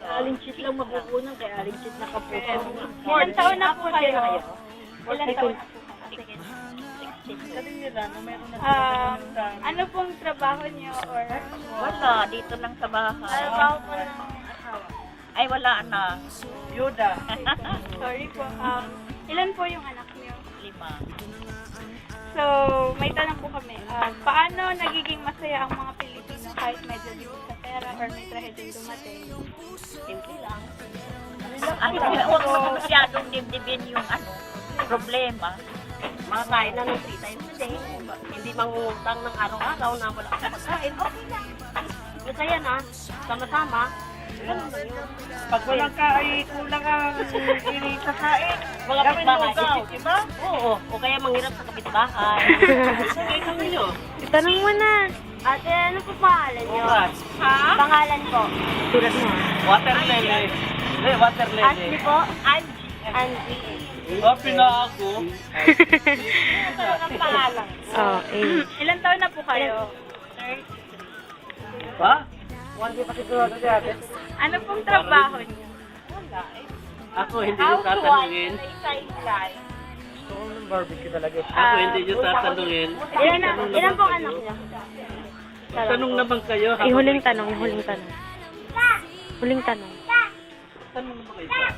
Aling cheat lang mabubunan, kaya aling cheat nakapuso. Ilan taon na po kayo? Ilan taon na po? Sabi nila na meron na Ano pong trabaho niyo or? Wala, dito lang sa bahay. Trabaho po ng asawa. Ay, wala na. Yuda. Sorry po. Ilan po yung anak niyo? 5. So, may tanong po kami. Paano nagiging masaya ang mga Pilipino kahit medyo libo sa pera or may trahedya dumating? Simple lang. Huwag mo masyadong dibdibin yung problema. Makakain na ng 3 times a day. Hindi mangungutang ng araw-araw na wala akong pagkain. Okay lang. Masaya na. Sama-sama. Ganun ba yun? Pag walang kulang ang inisakain, mga kapitbahay. Diba? Oo. O kaya manghirap sa kapitbahay. Okay kami nyo. Tanong mo na. Ate, ano po pangalan niyo? Ha? Pangalan po. Sulat mo. Water lily. Water Ashley po? Angie. Happy na ako. Ang pangalan. Oh, ilan taon na po kayo? Pa? Hindi pa sigurado si ate. Ano pong trabaho niyo? Ako hindi How yung to tatanungin. watch my sideline. Gusto ko ng barbecue talaga. Ako hindi yung tatanungin. Ilan pong anak niya? Tanong naman kayo. Huling tanong. Huling tanong. Tanong naman kayo pa.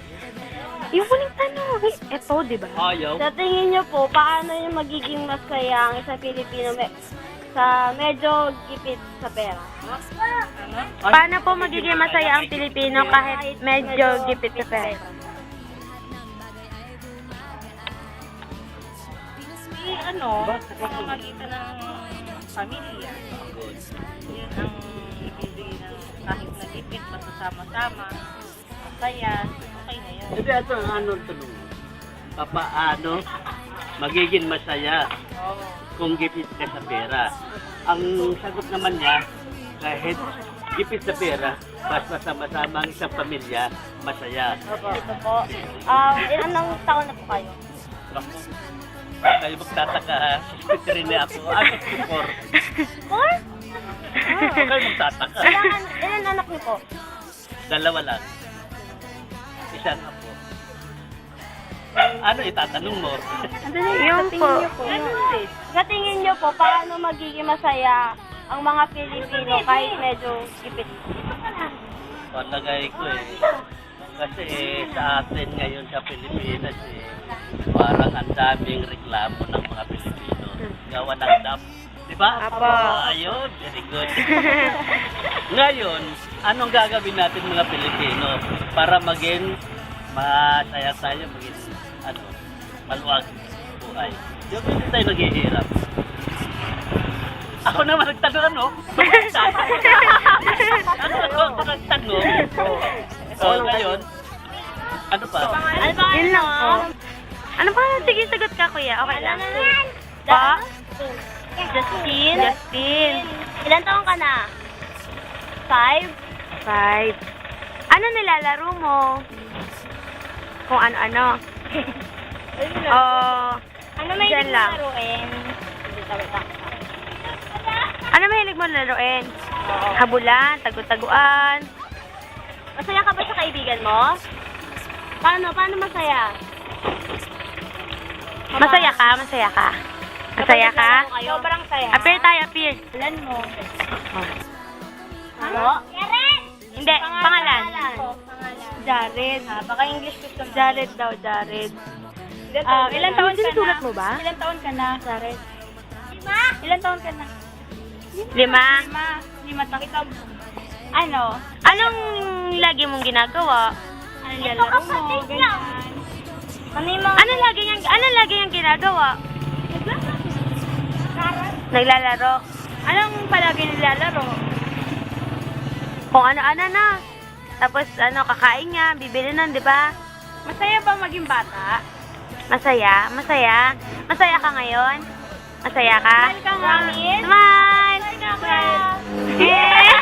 Yung huling tanong. Ito, di ba? Ayaw. Sa tingin niyo po, paano yung magiging masaya ang isang Pilipino sa medyo gipit sa pera? Paano po magiging masaya ang Pilipino kahit medyo gipit sa pera? Sa pamagitan ng pamilya. Yun ang ibibigay ng kahit nagipit, masasama-sama, masaya, okay na yun. Hindi, ito ang tanong. Paano magiging masaya kung gipit ka sa pera? Ang sagot naman niya, kahit gipit sa pera, basta sama-sama ang isang pamilya, masaya. Ito po. Ilan taon na po kayo? Ako, kayo magtataka ha, 63 na ako, 64. Four? Kayo magtataka. Ilan anak niyo po? 2 lang. Isa na po. Ano itatanong mo? Yung po. Sa tingin niyo po, paano magiging masaya ang mga Pilipino kahit medyo gipit? Palagay ko kasi sa atin ngayon sa Pilipinas parang ang daming reklamo ng mga Pilipino. Gawa ng DAP. Di ba? Apo. Ayun, very good. Ngayon, anong gagawin natin mga Pilipino para maging masaya tayo, maging maluwag buhay? Yung hindi tayo naghihirap. Ako naman nagtanong Ako nagtanong. So, ngayon, ano pa? Yun lang. Ano pa? Sige, sagot ka, kuya. Okay lang. Pa? Justin? Justin. Ilan taon ka na? 5? 5. Ano nilalaro mo? Kung ano-ano. Oh, Ano may Diyan lang. laruin? ano mahilig mo laruin? Habulan, tagu-taguan. Masaya ka ba sa kaibigan mo? Paano masaya? Masaya ka? Masaya ka? Masaya ka? Sobrang saya. Appear tayo, appear. Ilan mo? Oh. Ano? Hindi, pangalan. Jared. Baka English gusto mo. Jared daw, Jared. Ilan taon ka na? Sinusulat mo ba? Ilan taon ka na, Jared? 5? Ilan taon ka na? 5. 5 takita mo. Ano? Anong lagi mong ginagawa? Anong lalaro mo? Ganyan. Ano yung mga... Anong lagi niyang ginagawa? Naglalaro. Anong palagi nilalaro? Kung ano-ano na. Tapos kakain niya, bibili nun, di ba? Masaya ba maging bata? Masaya? Masaya? Masaya ka ngayon? Masaya ka? Mahal ka namin? Smile! Mahal ka. Yeah!